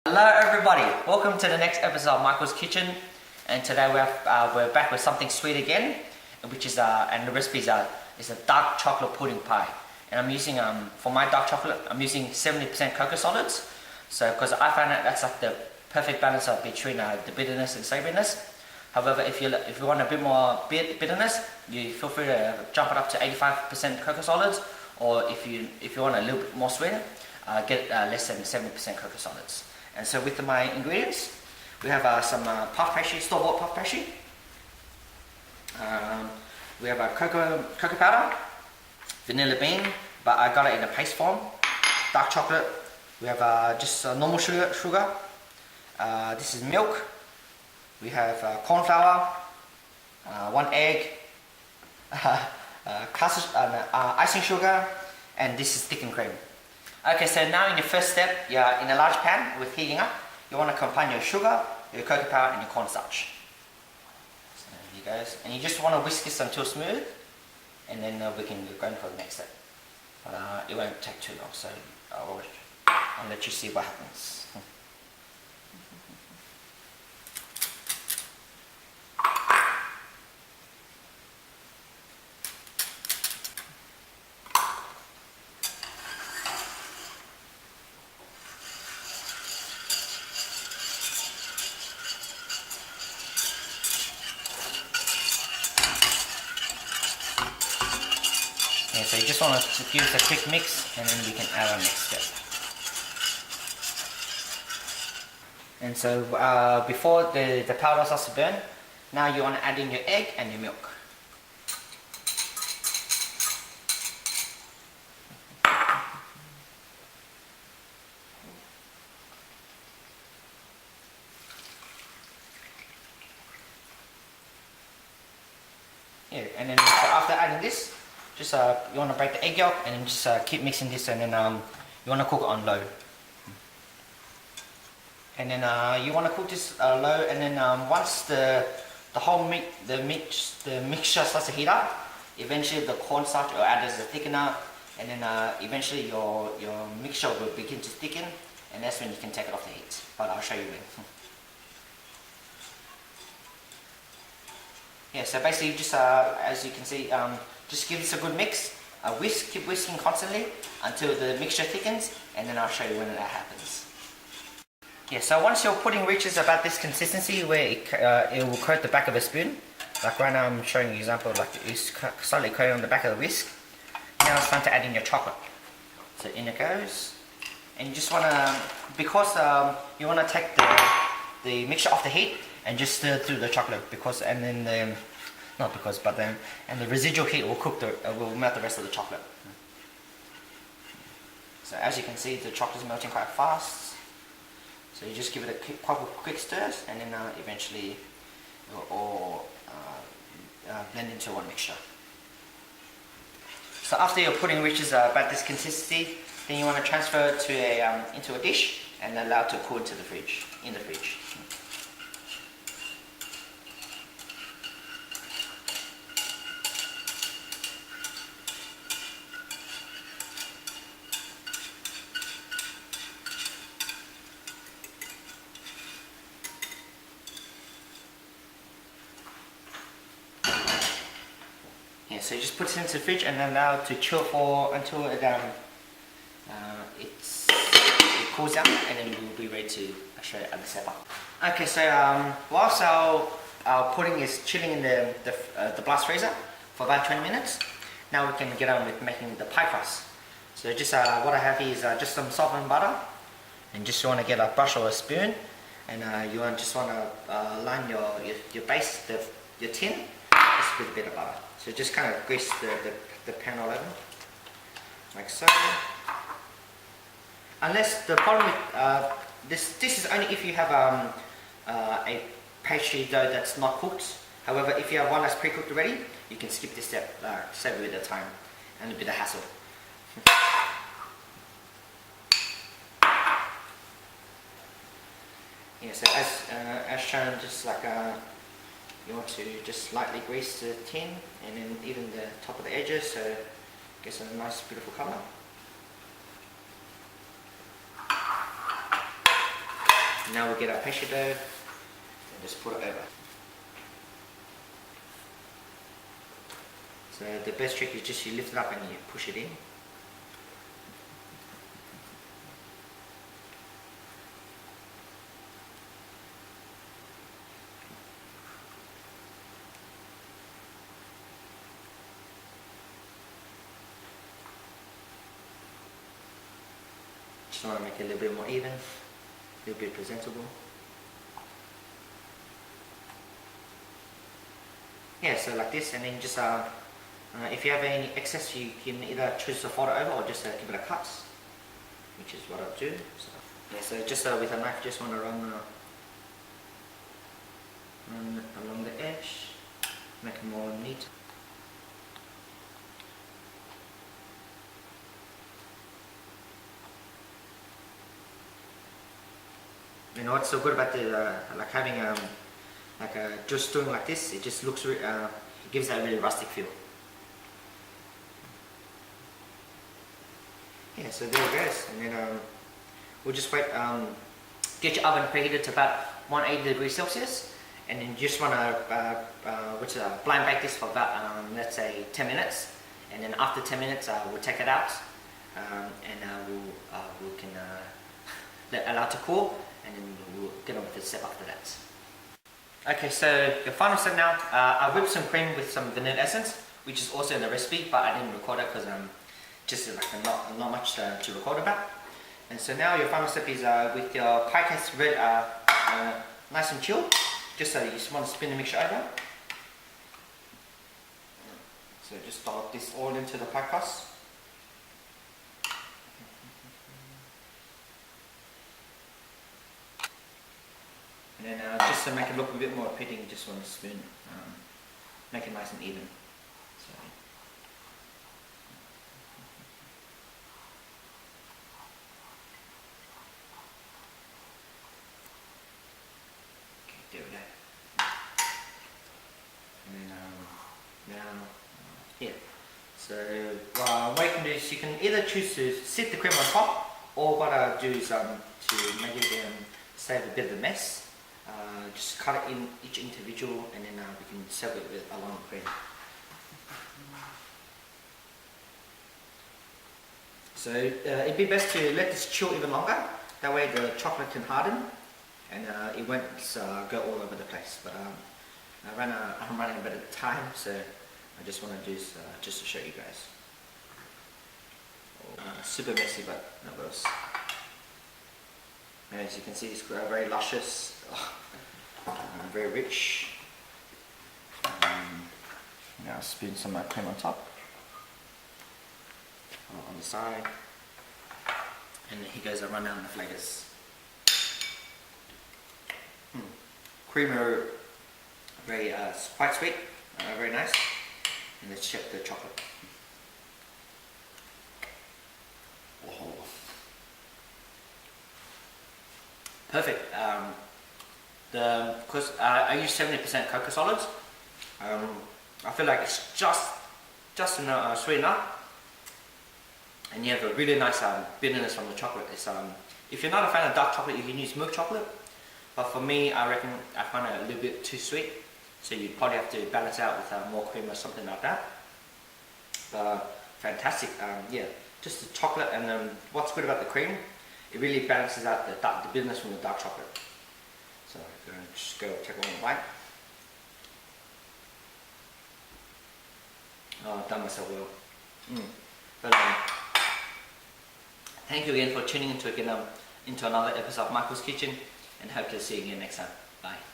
Hello everybody, welcome to the next episode of Michael's Kitchen, and today we're back with something sweet again, which is and the recipe is a dark chocolate pudding pie. And I'm using for my dark chocolate, I'm using 70% cocoa solids, so because I find that's like the perfect balance of between the bitterness and savouriness. However, if you want a bit more bitterness, you feel free to jump it up to 85% cocoa solids, or if you want a little bit more sweet, get less than 70% cocoa solids. And so with my ingredients, we have some puff pastry, store-bought puff pastry. We have cocoa powder, vanilla bean, but I got it in a paste form. Dark chocolate. We have just normal sugar. This is milk. We have corn flour, 1 egg, icing sugar, and this is thickened cream. Okay, so now in your first step, you're in a large pan with heating up. You want to combine your sugar, your cocoa powder, and your cornstarch. So there you go. And you just want to whisk this until smooth, and then we can go on for the next step. But it won't take too long, so I'll let you see what happens. Okay, so you just want to give it a quick mix, and then we can add our next step. And so before the powder starts to burn, now you want to add in your egg and your milk. Yeah, and then so after adding this, just you want to break the egg yolk, and then just keep mixing this, and then you want to cook it on low. And then you want to cook this low, and then once the mixture starts to heat up, eventually the cornstarch will add as a thickener, and then eventually your mixture will begin to thicken, and that's when you can take it off the heat. But I'll show you when. Yeah, so basically just as you can see, just give this a good mix, keep whisking constantly until the mixture thickens, and then I'll show you when that happens. Yeah, so once your pudding reaches about this consistency where it will coat the back of a spoon, like right now I'm showing you an example, like it's slightly coated on the back of the whisk. Now it's time to add in your chocolate. So in it goes, and you just want to, because you want to take the mixture off the heat and just stir through the chocolate, and the residual heat will will melt the rest of the chocolate. So as you can see, the chocolate is melting quite fast. So you just give it a couple quick stirs, and then eventually it will all blend into one mixture. So after your pudding reaches about this consistency, then you want to transfer it to into a dish and allow it to cool into the fridge. Yeah, so you just put it into the fridge and allow it to chill until it cools down, and then we'll be ready to show you how to set up. Okay, so whilst our pudding is chilling in the blast freezer for about 20 minutes, now we can get on with making the pie crust. So just what I have here is just some salt and butter, and just want to get a brush or a spoon, and you just want to line your base, your tin, just with a bit of butter. So just kind of grease the pan all over, like so. Unless the problem with this is only if you have a pastry dough that's not cooked. However, if you have one that's pre-cooked already, you can skip this step, save a bit of time and a bit of hassle. Yeah, so as shown, just like you want to just lightly grease the tin, and then even the top of the edges, so it gets a nice beautiful colour. Now we get our pastry dough and just put it over. So the best trick is just you lift it up and you push it in. Just want to make it a little bit more even, a little bit presentable. Yeah, so like this, and then just if you have any excess, you can either choose to fold it over or just give it a cut, which is what I'll do. So, yeah, so just with a knife, just want to run along the edge, make it more neat. And what's so good about the like having just doing like this, it just looks it gives that really rustic feel. Yeah, so there it goes, and then we'll just wait. Get your oven preheated to about 180 degrees Celsius, and then you just want to blind bake this for about let's say 10 minutes, and then after 10 minutes we'll take it out, and we can allow it to cool, and then we'll get on with the step after that. Okay, so the final step now, I whipped some cream with some vanilla essence, which is also in the recipe, but I didn't record it because just like not much to record about. And so now your final step is with your pie cast ready, nice and chilled, just so you just want to spin the mixture over. So just dollop this all into the pie crust. And then just to make it look a bit more appealing, you just want to spoon, make it nice and even. So, okay, there we go. And then now, here. So what you can do is you can either choose to sit the cream on top, or what I do is to make it save a bit of the mess. Just cut it in each individual, and then we can serve it with along the cream. So it'd be best to let this chill even longer. That way the chocolate can harden, and it won't go all over the place. But I'm running a bit of time, so I just want to do this just to show you guys. Super messy, but no worse. And as you can see, it's very luscious. Very rich. Now spoon some cream on top, on the side, and then here goes a rundown of the flavors. Creamer, very quite sweet, very nice, and let's check the chocolate. Oh. Perfect. Because I use 70% cocoa solids, I feel like it's just enough, sweet enough, and you have a really nice bitterness from the chocolate. It's, if you're not a fan of dark chocolate, you can use milk chocolate, but for me, I reckon I find it a little bit too sweet, so you'd probably have to balance out with more cream or something like that. Fantastic, yeah, just the chocolate, and what's good about the cream, it really balances out the bitterness from the dark chocolate. So I'm going to just go take one bite. Oh, I've done myself well. But thank you again for tuning into another episode of Michael's Kitchen, and hope to see you again next time. Bye.